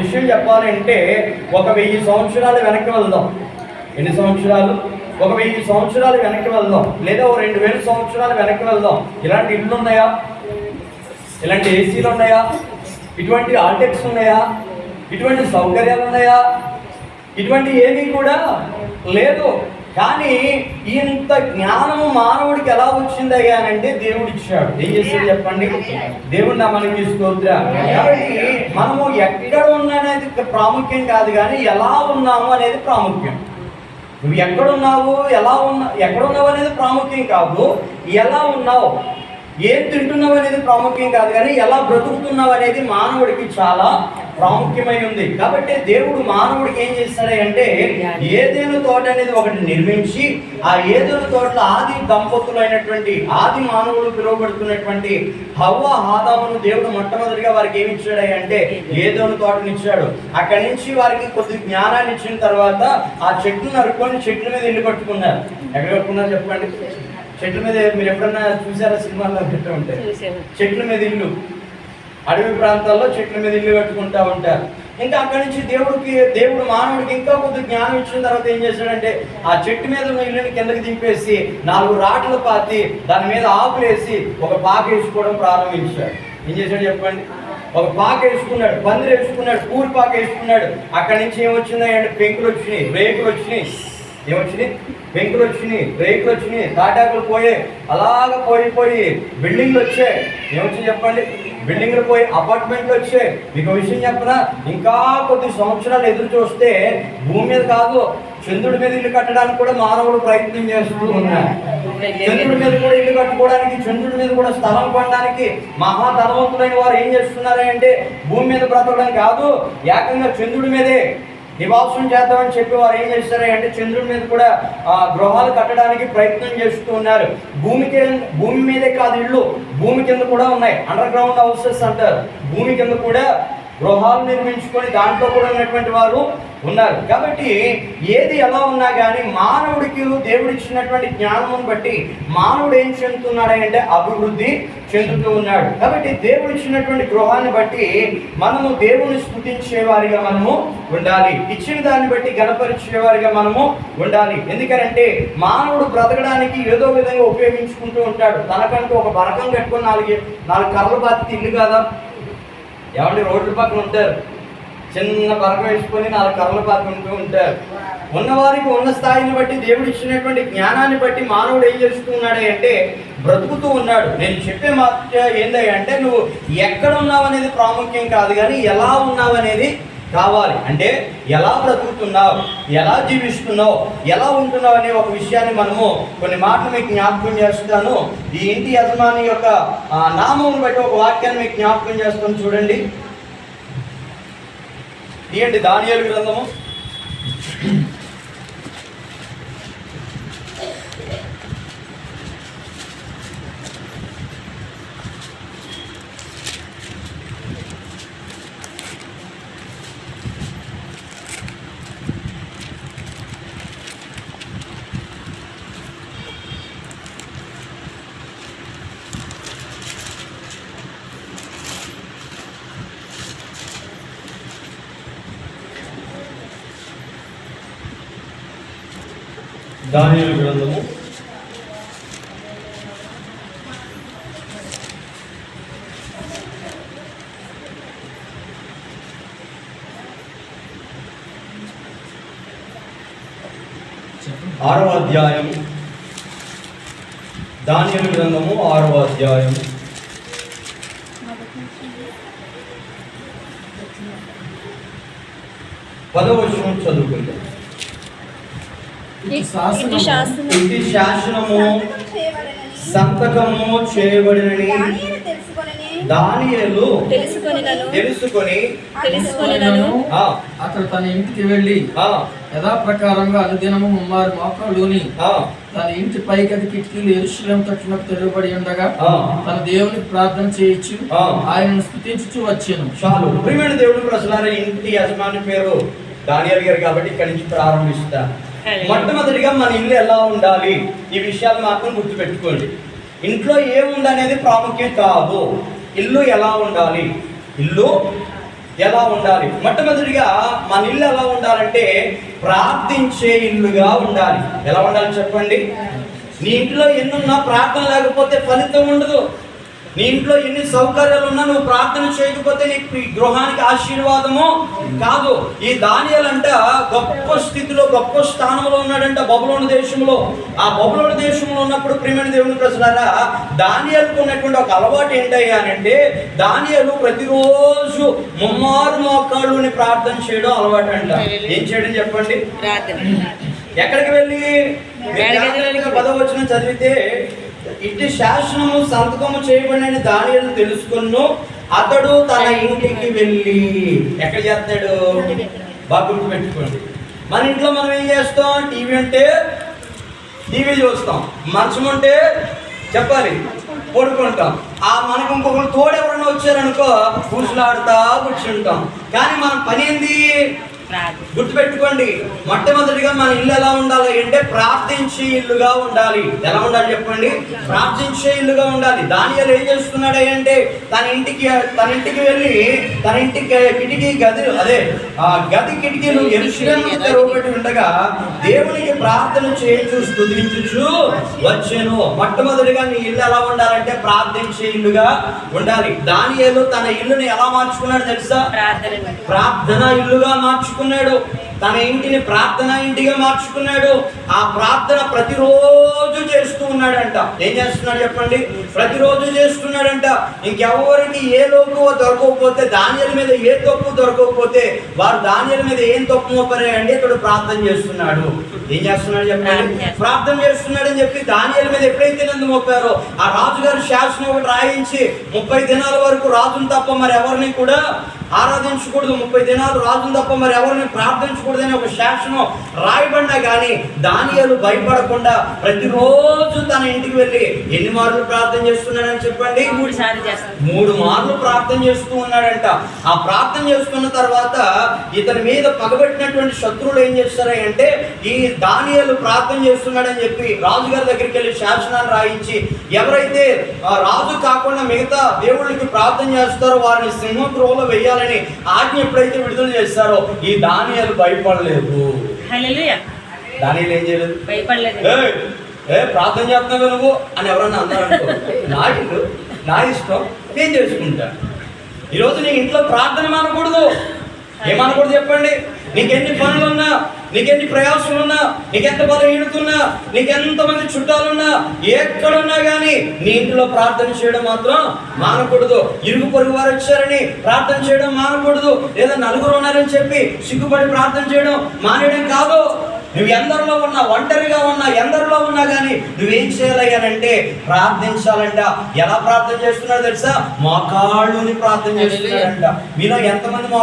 విషయం చెప్పాలంటే 1000 సంవత్సరాలు వెనక్కి వెళ్దాం. ఎన్ని సంవత్సరాలు? 1000 సంవత్సరాలు వెనక్కి వెళ్దాం, లేదా 2000 సంవత్సరాలు వెనక్కి వెళ్దాం. ఇలాంటి ఇళ్ళు ఉన్నాయా? ఇలాంటి ఏసీలు ఉన్నాయా? ఇటువంటి ఆల్టెక్స్ ఉన్నాయా? ఇటువంటి సౌకర్యాలు ఉన్నాయా? ఇటువంటి ఏమీ కూడా లేదు. కానీ ఇంత జ్ఞానము మానవుడికి ఎలా వచ్చిందయ్యా అంటే దేవుడు ఇచ్చాడు. ఏం చేశాడు చెప్పండి? దేవుడు మనకి స్తోత్రం. కాబట్టి మనము ఎక్కడ ఉన్నది ప్రాముఖ్యం కాదు, కానీ ఎలా ఉన్నాము అనేది ప్రాముఖ్యం. నువ్వు ఎక్కడున్నావు, ఎక్కడున్నావు అనేది ప్రాముఖ్యం కాదు. ఎలా ఉన్నావు, ఏం తింటున్నావు అనేది ప్రాముఖ్యం కాదు, కానీ ఎలా బ్రతుకుతున్నావు అనేది మానవుడికి చాలా ప్రాముఖ్యమై ఉంది. కాబట్టి దేవుడు మానవుడికి ఏం చేస్తాడంటే ఏదైనా తోట అనేది ఒకటి నిర్మించి, ఆ ఏదైనా తోటలో ఆది దంపతులైనటువంటి ఆది మానవులు పిలువబడుతున్నటువంటి హవ్వ ఆదామును దేవుడు మొట్టమొదటిగా వారికి ఏమి ఇచ్చాడంటే ఏదైనా తోటని ఇచ్చాడు. అక్కడి నుంచి వారికి కొద్ది జ్ఞానాన్ని ఇచ్చిన తర్వాత ఆ చెట్లు నరుక్కొని చెట్ల మీద ఇల్లు కట్టుకున్నారు. ఎక్కడ కట్టుకున్నారు చెప్పండి? చెట్ల మీద. మీరు ఎప్పుడన్నా చూసారా? సినిమాల్లో చెట్లు ఉంటాయి, చెట్ల మీద ఇల్లు. అడవి ప్రాంతాల్లో చెట్ల మీద ఇల్లు కట్టుకుంటా ఉంటారు. ఇంకా అక్కడి నుంచి దేవుడు మానవుడికి ఇంకా కొద్ది జ్ఞానం ఇచ్చిన తర్వాత ఏం చేశాడంటే ఆ చెట్టు మీద ఉన్న ఇల్లుని కిందకి దింపేసి 4 రాట్లు పాతి దాని మీద ఆకులు వేసి ఒక పాక వేసుకోవడం ప్రారంభించాడు. ఏం చేశాడు చెప్పండి? ఒక పాక వేసుకున్నాడు, పందిరి వేసుకున్నాడు, పూరి పాక వేసుకున్నాడు. అక్కడి నుంచి ఏమొచ్చిందా అంటే పెంకులు వచ్చినాయి, రేకులు వచ్చినాయి. ఏమొచ్చినాయి? పెంకులు వచ్చినాయి, రేకులు వచ్చినాయి, తాటాకులు పోయాయి. అలాగ పోయి బిల్డింగ్లు వచ్చాయి. ఏమొచ్చింది చెప్పండి? బిల్డింగ్లు పోయి అపార్ట్మెంట్లు వచ్చాయి. మీకు విషయం చెప్పనా? ఇంకా కొద్ది సంవత్సరాలు ఎదురు చూస్తే భూమి మీద కాదు, చంద్రుడి మీద ఇల్లు కట్టడానికి కూడా మానవుడు ప్రయత్నం చేస్తూ ఉన్నారు. చంద్రుడి మీద కూడా ఇల్లు కట్టుకోవడానికి, చంద్రుడి మీద కూడా స్థలం కొనడానికి మహాధనవంతులైన వారు ఏం చేస్తున్నారంటే భూమి మీద బ్రతకడం కాదు, ఏకంగా చంద్రుడి మీదే నివాసం చేద్దామని చెప్పి వారు ఏం చేస్తారంటే చంద్రుడి మీద కూడా గృహాలు కట్టడానికి ప్రయత్నం చేస్తూ ఉన్నారు. భూమి మీదే కాదు ఇళ్ళు, భూమి కింద కూడా ఉన్నాయి. అండర్ గ్రౌండ్ హౌసెస్ అంటారు. భూమి కింద కూడా గృహాలు నిర్మించుకొని దాంట్లో కూడా ఉన్నటువంటి వారు ఉన్నారు. కాబట్టి ఏది ఎలా ఉన్నా కానీ మానవుడికి దేవుడు ఇచ్చినటువంటి జ్ఞానం బట్టి మానవుడు ఏం చెందుతున్నాడంటే అభివృద్ధి చెందుతూ ఉన్నాడు. కాబట్టి దేవుడు ఇచ్చినటువంటి గృహాన్ని బట్టి మనము దేవుని స్తుతించేవారిగా మనము ఉండాలి. ఇచ్చిన దాన్ని బట్టి గణపరిచేవారిగా మనము ఉండాలి. ఎందుకంటే మానవుడు బ్రతకడానికి ఏదో విధంగా ఉపయోగించుకుంటూ ఉంటాడు. తనకంటూ ఒక బరకం కట్టుకొని 4 కర్రలు బాధ్యత ఇల్లు కాదా? ఏమంటే రోడ్ల పక్కన ఉంటారు, చిన్న బరకం వేసుకొని 4 కర్రలు పాతుకుంటూ ఉంటారు. ఉన్నవారికి ఉన్న స్థాయిని బట్టి దేవుడు ఇచ్చినటువంటి జ్ఞానాన్ని బట్టి మానవుడు ఏం చేస్తున్నాడు అంటే బ్రతుకుతూ ఉన్నాడు. నేను చెప్పే మాట ఏంటంటే నువ్వు ఎక్కడ ఉన్నావు అనేది ప్రాముఖ్యం కాదు, కానీ ఎలా ఉన్నావు అనేది కావాలి. అంటే ఎలా బ్రతుకుతున్నావు, ఎలా జీవిస్తున్నావు, ఎలా ఉంటున్నావు అనే ఒక విషయాన్ని మనము కొన్ని మాటలు మీకు జ్ఞాపకం చేస్తాను. ఈ ఇంటి యజమాని యొక్క నామం బట్టి ఒక వాక్యాన్ని మీకు జ్ఞాపకం చేస్తాను. చూడండి, తీయండి దానియేలు గ్రంథము 6వ అధ్యాయం. దానియేలు గ్రంథము 6వ అధ్యాయం 10వ వచనం చదువుకుందాం. ఇంటి శాసనము సంతకము చేయబడినని దానియేలు తెలుసుకొని అతడు తన ఇంటికి వెళ్ళి యథాప్రకారంగా అనుదినము 3 మోకాళ్ళుని తన ఇంటి పైగది కిటికీలు యెరూషలేము తట్టునకు తెరవబడి ఉండగా తన దేవునికి ప్రార్థన చేయొచ్చు, ఆయనను స్తుతించుచు వచ్చాను. చాలు. ప్రియమైన దేవుని ప్రజలారా, ఇంటి యజమాని పేరు దానియేలు గారు కాబట్టి ఇక్కడి నుంచి ప్రారంభిస్తా. మొట్టమొదటిగా మన ఇల్లు ఎలా ఉండాలి, ఈ విషయాలు మాత్రం గుర్తుపెట్టుకోండి. ఇంట్లో ఏముందనేది ప్రాముఖ్యం కాదు, ఇల్లు ఎలా ఉండాలి. ఇల్లు ఎలా ఉండాలి? మొట్టమొదటిగా మన ఇల్లు ఎలా ఉండాలంటే ప్రార్థించే ఇల్లుగా ఉండాలి. ఎలా ఉండాలి చెప్పండి? నీ ఇంట్లో ఎన్నున్నా ప్రార్థన లేకపోతే ఫలితం ఉండదు. నీ ఇంట్లో ఎన్ని సౌకర్యాలు ఉన్నా నువ్వు ప్రార్థన చేయకపోతే నీకు ఈ గృహానికి ఆశీర్వాదము కాదు. ఈ దానియేలంట గొప్ప స్థితిలో గొప్ప స్థానంలో ఉన్నాడంట బబులోను దేశంలో. ఆ బబులోను దేశంలో ఉన్నప్పుడు ప్రియమైన దేవుని ప్రజలారా, దానియేలుకు ఉన్నటువంటి ఒక అలవాటు ఏంటయ్యా అంటే, దానియేలు ప్రతిరోజు ముమ్మారు మోకాళ్ళుని ప్రార్థన చేయడం అలవాటు అంట. ఏం చేయడం చెప్పండి? ఎక్కడికి వెళ్ళి 10వ వచనం చదివితే, ఇట్టి శాసనము సంతకము చేయబడిన దానియేలు తెలుసుకును, అతడు తన ఇంటికి వెళ్ళి. ఎక్కడ చేస్తాడు? బాగా గుర్తుపెట్టుకోండి. మన ఇంట్లో మనం ఏం చేస్తాం? టీవీ అంటే టీవీ చూస్తాం, మంచం అంటే చెప్పాలి పడుకుంటాం. మనకు ఇంకొకరు తోడు ఎవరైనా వచ్చారనుకో కూర్చులాడుతా కూర్చుంటాం. కానీ మన పని ఏంది? గుర్తుపెట్టుకోండి, మొట్టమొదటిగా మన ఇల్లు ఎలా ఉండాలి అంటే ప్రార్థించే ఇల్లుగా ఉండాలి. ఎలా ఉండాలి చెప్పండి? ప్రార్థించే ఇల్లుగా ఉండాలి. దానియేలు ఏం చేస్తున్నాడు అంటే, తన ఇంటికి వెళ్ళి తన ఇంటికి కిటికీ గది గది కిటికీలు యెరూషలేముకు తెరవబడి ఉండగా దేవునికి ప్రార్థన చేయించు స్తుతించుచు వచ్చెను. మొట్టమొదటిగా నీ ఇల్లు ఎలా ఉండాలంటే ప్రార్థించే ఇల్లుగా ఉండాలి. దానియేలు తన ఇల్లుని ఎలా మార్చుకున్నాడు తెలుసా? ప్రార్థన ఇల్లుగా మార్చుకున్నాడు. తన ఇంటిని ప్రార్థన ఇంటిగా మార్చుకున్నాడు. ఆ ప్రార్థన ప్రతిరోజు చేస్తూ ఉన్నాడంట. ఏం చేస్తున్నాడు చెప్పండి? ప్రతిరోజు చేస్తున్నాడంట. ఇంకెవరికి ఏ లోకు దొరకకపోతే, దానియేలు మీద ఏ తప్పు దొరకకపోతే, వారు దానియేలు మీద ఏం తప్పు మోపరే అంటే ఇతడు ప్రార్థన చేస్తున్నాడు. ఏం చేస్తున్నాడు చెప్పండి? ప్రార్థన చేస్తున్నాడు అని చెప్పి దానియేలు మీద ఎప్పుడైతే నందు మోపారో, ఆ రాజుగారి శాసనం ఒకటి రాయించి 30 దినాల వరకు రాజును తప్ప మరి ఎవరిని కూడా ఆరాధించకూడదు, 30 దినాలు రాజును తప్ప మరి ఎవరిని ప్రార్థించకూడదని ఒక శాసనం రాయబడినా కానీ దానియేలు భయపడకుండా ప్రతిరోజు తన ఇంటికి వెళ్ళి ఎన్ని మార్లు ప్రార్థన చేస్తున్నాడని చెప్పండి? 3 మార్లు ప్రార్థన చేస్తూ ఉన్నాడంట. ఆ ప్రార్థన చేస్తున్న తర్వాత ఇతని మీద పగబెట్టినటువంటి శత్రువులు ఏం చేస్తారంటే, ఈ దానియేలు ప్రార్థన చేస్తున్నాడని చెప్పి రాజుగారి దగ్గరికి వెళ్ళి శాసనాన్ని రాయించి, ఎవరైతే రాజు కాకుండా మిగతా దేవుళ్ళకి ప్రార్థన చేస్తారో వారిని సింహద్రోహంలో వెయ్యాలి ఆజ్ఞ ఎప్పుడైతే విడుదల చేస్తారో, ఈ దానియేలు భయపడలేదు. దానియేలు ఏం చేయలేదు? ప్రార్థన చేస్తున్నావు నువ్వు అని ఎవరన్నా అన్నారనుకో, నా ఇల్లు నా ఇష్టం నేను చేసుకుంటా. ఈరోజు నీ ఇంట్లో ప్రార్థన మానకూడదు. ఏమనకూడదు చెప్పండి? నీకెన్ని పనులున్నా, నీకెన్ని ప్రయాసాలున్నా, నీకెంత బలహీనతున్నా, నీకెంతమంది చుట్టాలున్నా, ఎక్కడున్నా కానీ నీ ఇంట్లో ప్రార్థన చేయడం మాత్రం మానకూడదు. ఇరుగు పొరుగు వారు వచ్చారని ప్రార్థన చేయడం మానకూడదు. లేదా నలుగురు ఉన్నారని చెప్పి సిగ్గుపడి ప్రార్థన చేయడం మానేయడం కాదు. నువ్వు ఎందరిలో ఉన్నా, ఒంటరిగా ఉన్నా, ఎందరిలో ఉన్నా కానీ నువ్వేం చేయాలంటే ప్రార్థించాలంట. ఎలా ప్రార్థన చేస్తున్నాడు తెలుసా? మోకాళ్ళుని ప్రార్థన చేస్తున్నాడంట. మీలో ఎంతమంది